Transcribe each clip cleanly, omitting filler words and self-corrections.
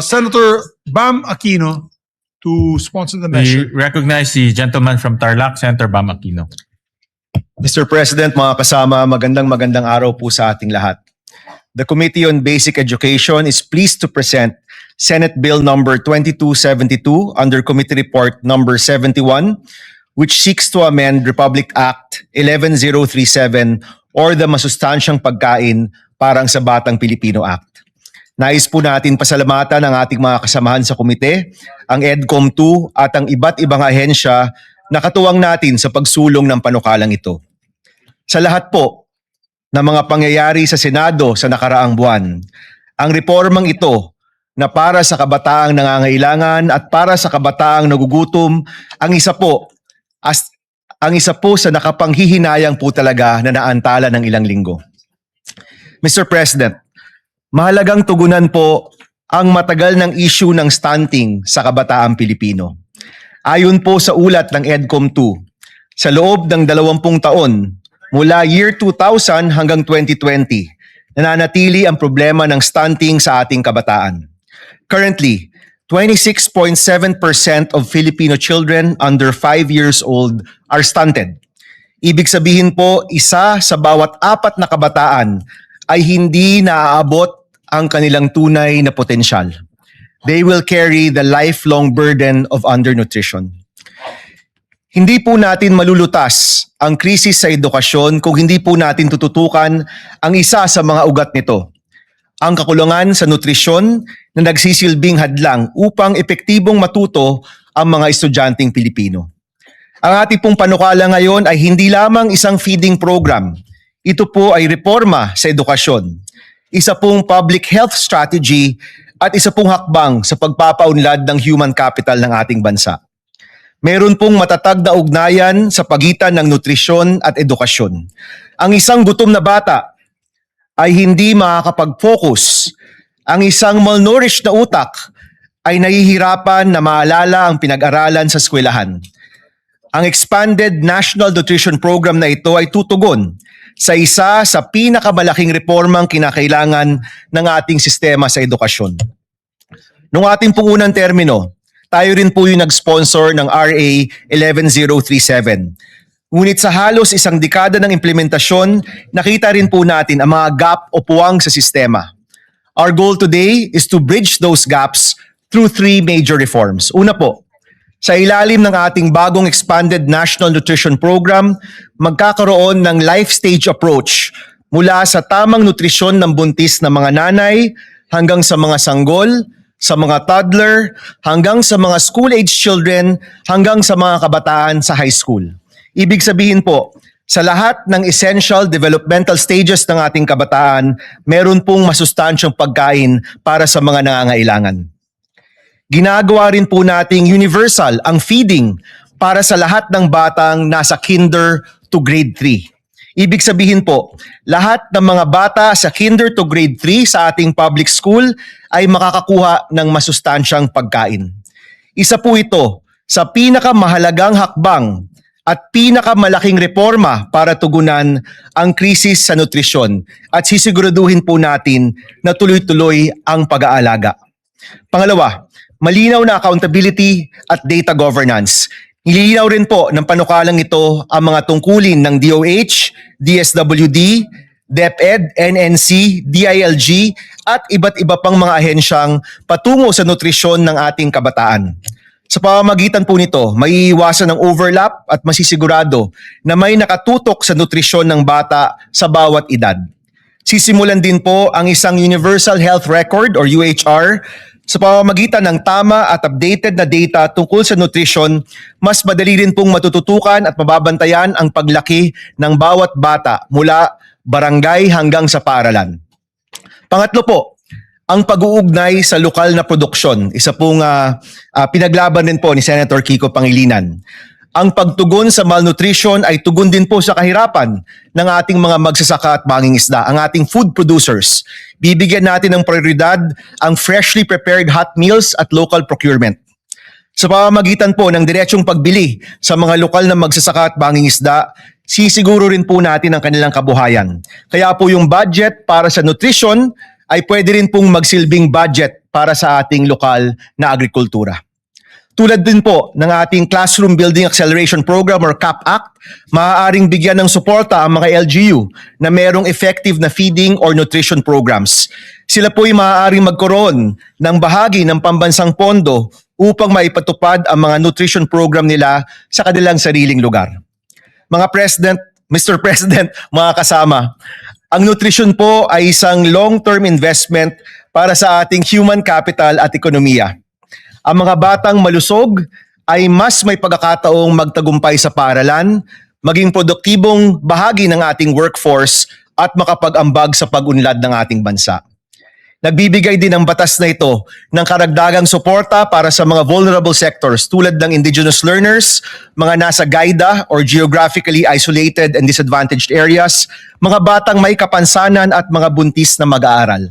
Senator Bam Aquino to sponsor the We measure. recognize the gentleman from Tarlac, Senator Bam Aquino. Mr. President, mga kasama, magandang araw po sa ating lahat. The Committee on Basic Education is pleased to present Senate Bill number 2272 under Committee Report number 71, which seeks to amend Republic Act 11037 or the Masustansyang Pagkain Parang sa Batang Pilipino Act. Nais po natin pasalamatan ang ating mga kasamahan sa komite, ang EDCOM2 at ang iba't ibang ahensya na katuwang natin sa pagsulong ng panukalang ito. Sa lahat po ng mga pangyayari sa Senado sa nakaraang buwan, ang reformang ito na para sa kabataang nangangailangan at para sa kabataang nagugutom, ang isa po sa nakapanghihinayang po talaga na naantala ng ilang linggo. Mr. President, mahalagang tugunan po ang matagal ng issue ng stunting sa kabataang Pilipino. Ayon po sa ulat ng EDCOM2, sa loob ng 20 taon, mula year 2000 hanggang 2020, nananatili ang problema ng stunting sa ating kabataan. Currently, 26.7% of Filipino children under 5 years old are stunted. Ibig sabihin po, isa sa bawat 4 na kabataan ay hindi naaabot ang kanilang tunay na potensyal. They will carry the lifelong burden of undernutrition. Hindi po natin malulutas ang krisis sa edukasyon kung hindi po natin tututukan ang isa sa mga ugat nito, ang kakulangan sa nutrisyon na nagsisilbing hadlang upang epektibong matuto ang mga estudyanteng Pilipino. Ang ating pong panukala ngayon ay hindi lamang isang feeding program. Ito po ay reforma sa edukasyon, isa pong public health strategy at isa pong hakbang sa pagpapaunlad ng human capital ng ating bansa. Meron pong matatag na ugnayan sa pagitan ng nutrisyon at edukasyon. Ang isang gutom na bata ay hindi makakapag-focus. Ang isang malnourished na utak ay nahihirapan na maalala ang pinag-aralan sa eskwelahan. Ang expanded National Nutrition Program na ito ay tutugon sa isa sa pinakamalaking reformang kinakailangan ng ating sistema sa edukasyon. Noong ating pong unang termino, tayo rin po yung nag-sponsor ng RA 11037. Ngunit sa halos isang dekada ng implementasyon, nakita rin po natin ang mga gap o puwang sa sistema. Our goal today is to bridge those gaps through 3 major reforms. Una po, sa ilalim ng ating bagong expanded National Nutrition Program, magkakaroon ng life stage approach mula sa tamang nutrisyon ng buntis na mga nanay hanggang sa mga sanggol, sa mga toddler, hanggang sa mga school-age children, hanggang sa mga kabataan sa high school. Ibig sabihin po, sa lahat ng essential developmental stages ng ating kabataan, meron pong masustansyang pagkain para sa mga nangangailangan. Ginagawa rin po nating universal ang feeding para sa lahat ng batang nasa kinder to grade 3. Ibig sabihin po, lahat ng mga bata sa kinder to grade 3 sa ating public school ay makakakuha ng masustansyang pagkain. Isa po ito sa pinakamahalagang hakbang at pinakamalaking reforma para tugunan ang krisis sa nutrisyon at sisiguraduhin po natin na tuloy-tuloy ang pag-aalaga. Pangalawa, malinaw na accountability at data governance. Nililinaw rin po ng panukalang ito ang mga tungkulin ng DOH, DSWD, DepEd, NNC, DILG at iba't iba pang mga ahensyang patungo sa nutrisyon ng ating kabataan. Sa pamamagitan po nito, may iiwasan ng overlap at masisigurado na may nakatutok sa nutrisyon ng bata sa bawat edad. Sisimulan din po ang isang Universal Health Record or UHR. Sa pamamagitan ng tama at updated na data tungkol sa nutrition, mas madali rin pong matututukan at mababantayan ang paglaki ng bawat bata mula barangay hanggang sa paaralan. Pangatlo po, ang pag-uugnay sa lokal na produksyon. Isa pong pinaglaban din po ni Senator Kiko Pangilinan. Ang pagtugon sa malnutrition ay tugon din po sa kahirapan ng ating mga magsasaka at mangingisda, ang ating food producers. Bibigyan natin ng prioridad ang freshly prepared hot meals at local procurement. Sa pamamagitan po ng diretsyong pagbili sa mga lokal na magsasaka at mangingisda, sisiguro rin po natin ang kanilang kabuhayan. Kaya po yung budget para sa nutrition ay pwede rin pong magsilbing budget para sa ating lokal na agrikultura. Tulad din po ng ating Classroom Building Acceleration Program or CAP-ACT, maaaring bigyan ng suporta ang mga LGU na merong effective na feeding or nutrition programs. Sila po'y maaaring magkaroon ng bahagi ng pambansang pondo upang maipatupad ang mga nutrition program nila sa kanilang sariling lugar. Mga President, Mr. President, mga kasama, ang nutrition po ay isang long-term investment para sa ating human capital at ekonomiya. Ang mga batang malusog ay mas may pagkakataong magtagumpay sa paaralan, maging produktibong bahagi ng ating workforce at makapag-ambag sa pag-unlad ng ating bansa. Nagbibigay din ang batas na ito ng karagdagang suporta para sa mga vulnerable sectors tulad ng indigenous learners, mga nasa GAIDA or geographically isolated and disadvantaged areas, mga batang may kapansanan at mga buntis na mag-aaral.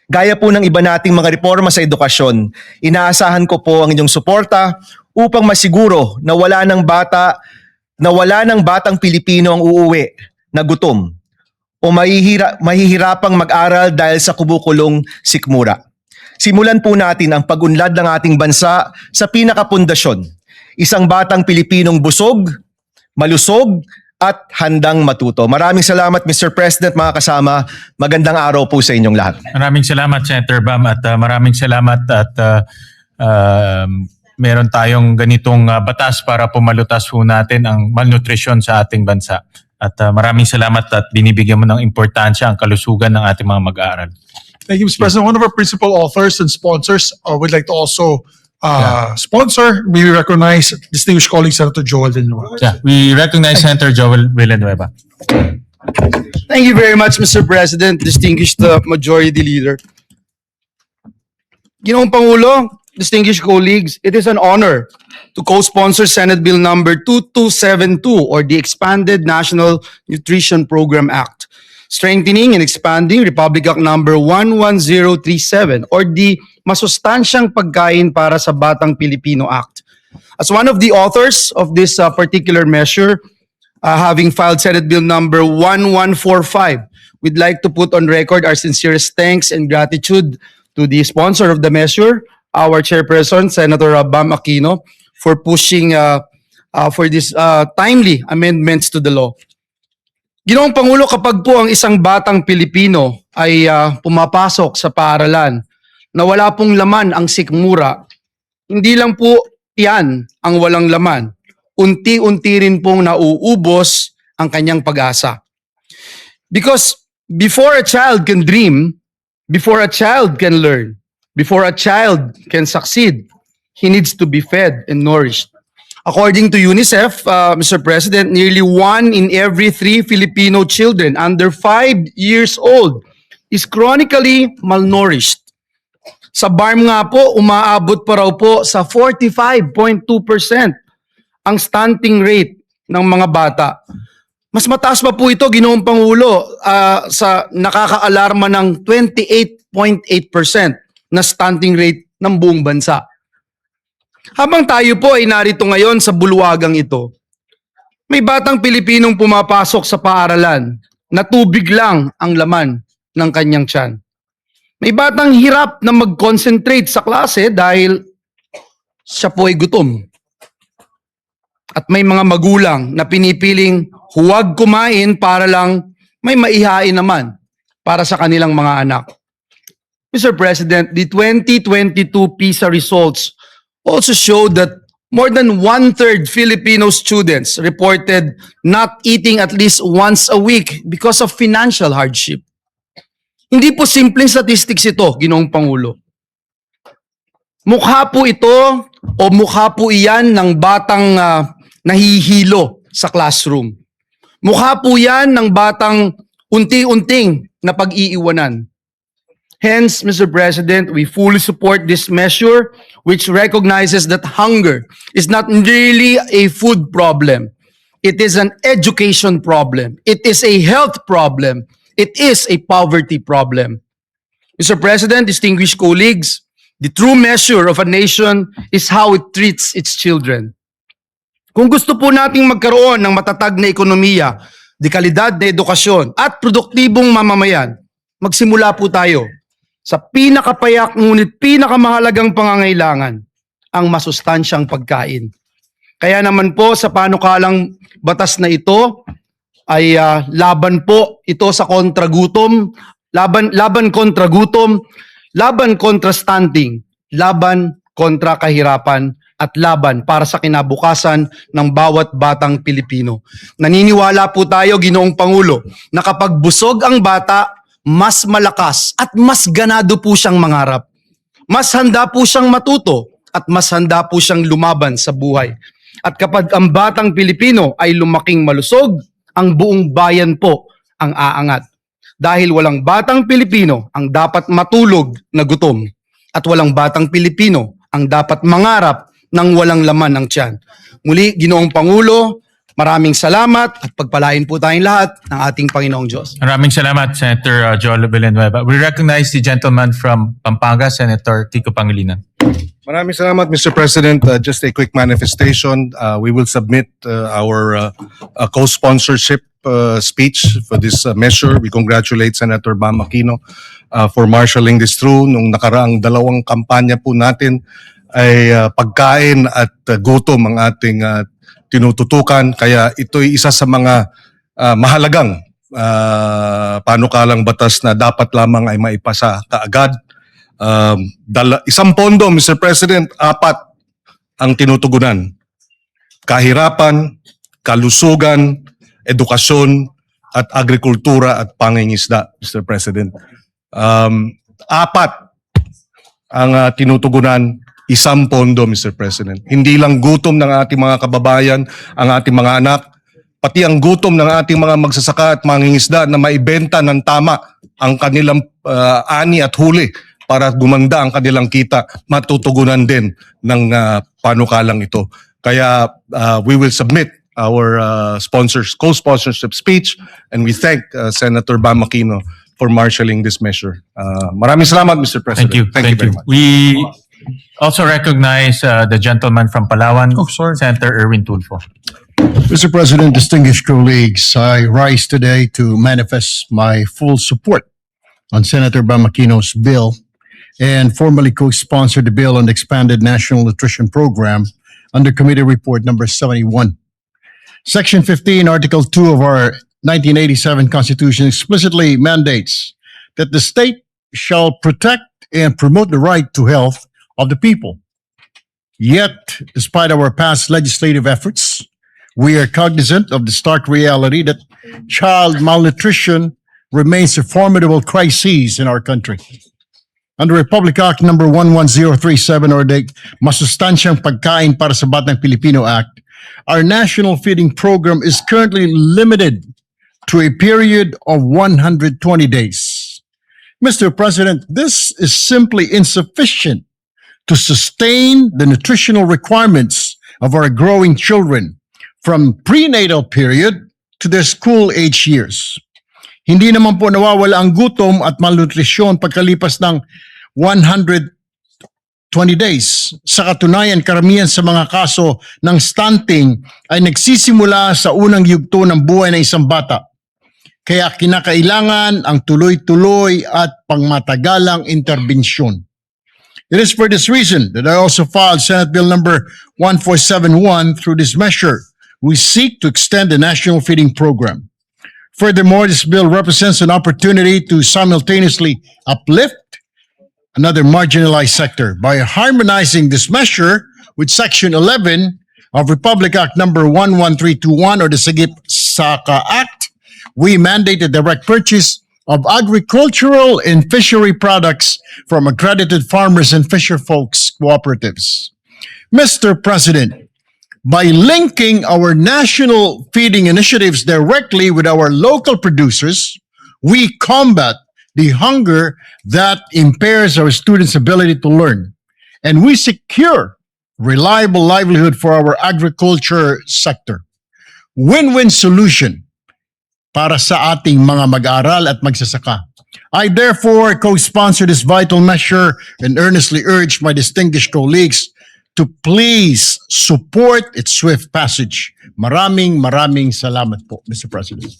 Gaya po ng iba nating mga reforma sa edukasyon, inaasahan ko po ang inyong suporta upang masiguro na wala ng batang Pilipino ang uuwi na gutom o mahihirapang mag-aral dahil sa kubukulong sikmura. Simulan po natin ang pag-unlad ng ating bansa sa pinakapundasyon, isang batang Pilipinong busog, malusog, at handang matuto. Maraming salamat, Mr. President, mga kasama. Magandang araw po sa inyong lahat. Maraming salamat, Senator Bam, at maraming salamat at meron tayong ganitong batas para pumalutas po natin ang malnutrition sa ating bansa. At maraming salamat at binibigyan mo ng importansya ang kalusugan ng ating mga mag-aaral. Thank you, Mr. President. One of our principal authors and sponsors would like to also sponsor. We recognize distinguished colleague Senator Joel Villanueva. Yeah, we recognize Senator Joel Villanueva. Thank you very much, Mr. President, distinguished Majority Leader. Ginoong Pangulo, distinguished colleagues, it is an honor to co-sponsor Senate Bill number 2272 or the Expanded National Nutrition Program Act, strengthening and expanding Republic Act number 11037 or the Masustansyang Pagkain para sa Batang Pilipino Act. As one of the authors of this particular measure, having filed Senate Bill number 1145, we'd like to put on record our sincerest thanks and gratitude to the sponsor of the measure, our chairperson, Senator Bam Aquino, for pushing for this timely amendments to the law. Ginoong Pangulo, kapag po ang isang batang Pilipino ay pumapasok sa paaralan na wala pong laman ang sikmura, hindi lang po yan ang walang laman. Unti-unti rin pong nauubos ang kanyang pag-asa. Because before a child can dream, before a child can learn, before a child can succeed, he needs to be fed and nourished. According to UNICEF, Mr. President, nearly 1 in every 3 Filipino children under 5 years old is chronically malnourished. Sa BARM nga po, umaabot pa raw po sa 45.2% ang stunting rate ng mga bata. Mas mataas pa po ito, Ginoong Pangulo, sa nakakaalarma ng 28.8% na stunting rate ng buong bansa. Habang tayo po ay narito ngayon sa bulwagang ito, may batang Pilipinong pumapasok sa paaralan na tubig lang ang laman ng kanyang tiyan. May batang hirap na mag-concentrate sa klase dahil siya po ay gutom. At may mga magulang na pinipiling huwag kumain para lang may maihain naman para sa kanilang mga anak. Mr. President, the 2022 PISA results also showed that more than 1/3 Filipino students reported not eating at least once a week because of financial hardship. Hindi po simpleng statistics ito, Ginoong Pangulo. Mukha po ito o mukha po iyan ng batang nahihilo sa classroom. Mukha po yan ng batang unti-unting na pag-iiwanan. Hence, Mr. President, we fully support this measure which recognizes that hunger is not really a food problem. It is an education problem. It is a health problem. It is a poverty problem. Mr. President, distinguished colleagues, the true measure of a nation is how it treats its children. Kung gusto po nating magkaroon ng matatag na ekonomiya, dekalidad na edukasyon at produktibong mamamayan, magsimula po tayo sa pinakapayak ngunit pinakamahalagang pangangailangan, ang masustansyang pagkain. Kaya naman po sa panukalang batas na ito ay laban po ito sa kontragutom, laban kontra gutom, laban kontra stunting, laban kontra kahirapan, at laban para sa kinabukasan ng bawat batang Pilipino. Naniniwala po tayo, Ginoong Pangulo, na kapag busog ang bata, mas malakas at mas ganado po siyang mangarap. Mas handa po siyang matuto at mas handa po siyang lumaban sa buhay. At kapag ang batang Pilipino ay lumaking malusog, ang buong bayan po ang aangat. Dahil walang batang Pilipino ang dapat matulog na gutom at walang batang Pilipino ang dapat mangarap ng walang laman ng tiyan. Muli, Ginoong Pangulo, maraming salamat at pagpalain po tayong lahat ng ating Panginoong Diyos. Maraming salamat, Senator Joel Villanueva. We recognize the gentleman from Pampanga, Senator Kiko Pangilinan. Maraming salamat, Mr. President. Just a quick manifestation. We will submit our co-sponsorship speech for this measure. We congratulate Senator Bam Aquino for marshalling this through. Nung nakaraang dalawang kampanya po natin ay pagkain at gutom ang ating tinututukan. Kaya ito'y isa sa mga mahalagang panukalang batas na dapat lamang ay maipasa kaagad. Isang pondo, Mr. President, 4 ang tinutugunan. Kahirapan, kalusugan, edukasyon, at agrikultura at pangingisda, Mr. President. 4 ang tinutugunan, isang pondo, Mr. President. Hindi lang gutom ng ating mga kababayan, ang ating mga anak, pati ang gutom ng ating mga magsasaka at mangingisda na maibenta ng tama ang kanilang ani at huli para gumanda ang kanilang kita, matutugunan din ng panukalang ito. Kaya we will submit our co-sponsorship speech, and we thank Senator Bam Aquino for marshalling this measure. Maraming salamat, Mr. President. Thank you. very much. We also recognize the gentleman from Palawan, Oh, sorry. Senator Erwin Tulfo. Mr. President, distinguished colleagues, I rise today to manifest my full support on Senator Bam Aquino's bill and formally co-sponsor the bill on the expanded National Nutrition Program under Committee Report number 71. Section 15, Article 2 of our 1987 Constitution explicitly mandates that the state shall protect and promote the right to health of the people. Yet, despite our past legislative efforts, we are cognizant of the stark reality that child malnutrition remains a formidable crisis in our country. Under Republic Act number 11037 or the Masustansyang Pagkain para sa Batang Pilipino Act, our national feeding program is currently limited to a period of 120 days. Mr. President, this is simply insufficient to sustain the nutritional requirements of our growing children from prenatal period to their school age years. Hindi naman po nawawala ang gutom at malnutrisyon pagkalipas ng 120 days. Sa katunayan, karamihan sa mga kaso ng stunting ay nagsisimula sa unang yugto ng buhay ng isang bata. Kaya kinakailangan ang tuloy-tuloy at pangmatagalang interbensyon. It is for this reason that I also filed Senate Bill number 1471. Through this measure, we seek to extend the national feeding program. Furthermore, this bill represents an opportunity to simultaneously uplift another marginalized sector by harmonizing this measure with Section 11 of Republic Act number 11321 or the Sagip-Saka Act. We mandate the direct purchase of agricultural and fishery products from accredited farmers and fisher folks cooperatives. Mr. President, by linking our national feeding initiatives directly with our local producers, we combat the hunger that impairs our students' ability to learn, and we secure reliable livelihood for our agriculture sector. Win-win solution para sa ating mga mag-aaral at magsasaka. I therefore co-sponsor this vital measure and earnestly urge my distinguished colleagues to please support its swift passage. Maraming salamat po, Mr. President.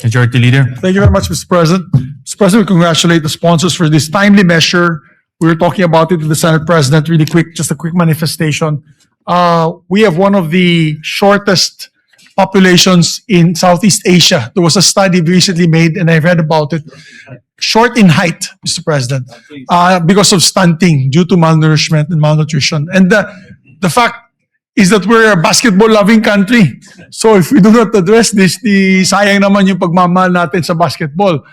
Majority Leader. Thank you very much, Mr. President. Mr. President, we congratulate the sponsors for this timely measure. We were talking about it with the Senate President, really quick, just a quick manifestation. We have one of the shortest populations in Southeast Asia. There was a study recently made, and I read about it. Short in height, Mr. President, because of stunting due to malnourishment and malnutrition. And the fact is that we're a basketball-loving country. So if we do not address this, sayang naman yung pagmamahal natin sa basketball.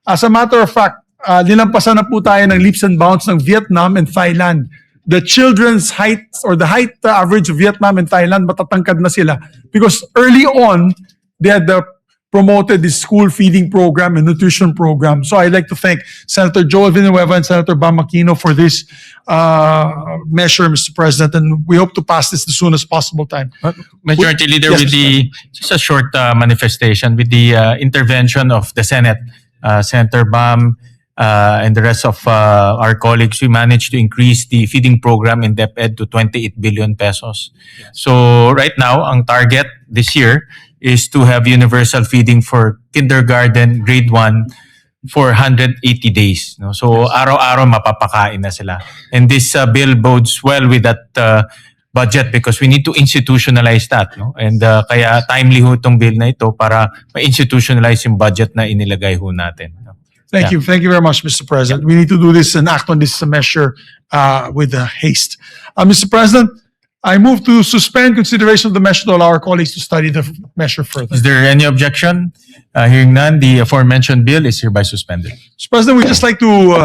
As a matter of fact, nilampasan na po tayo ng leaps and bounds ng Vietnam and Thailand. The children's height or the height average of Vietnam and Thailand, matatangkad na sila. Because early on, they had promoted this school feeding program and nutrition program. So I'd like to thank Senator Joel Villanueva and Senator Bam Aquino for this measure, Mr. President, and we hope to pass this as soon as possible time. Majority Leader, Yes, with Mr. the, just a short manifestation, with the intervention of the Senate, Senator Bam, and the rest of our colleagues, we managed to increase the feeding program in DepEd to 28 billion pesos. So right now, ang target this year is to have universal feeding for kindergarten, grade 1, for 180 days. No? So araw-araw mapapakain na sila. And this bill bodes well with that budget because we need to institutionalize that. No? And kaya timely ho itong bill na ito para ma-institutionalize yung budget na inilagay ho natin. No? Thank you. Thank you very much, Mr. President. We need to do this and act on this measure with haste. Mr. President, I move to suspend consideration of the measure to allow our colleagues to study the measure further. Is there any objection? Hearing none, the aforementioned bill is hereby suspended. Mr. President, we'd just like to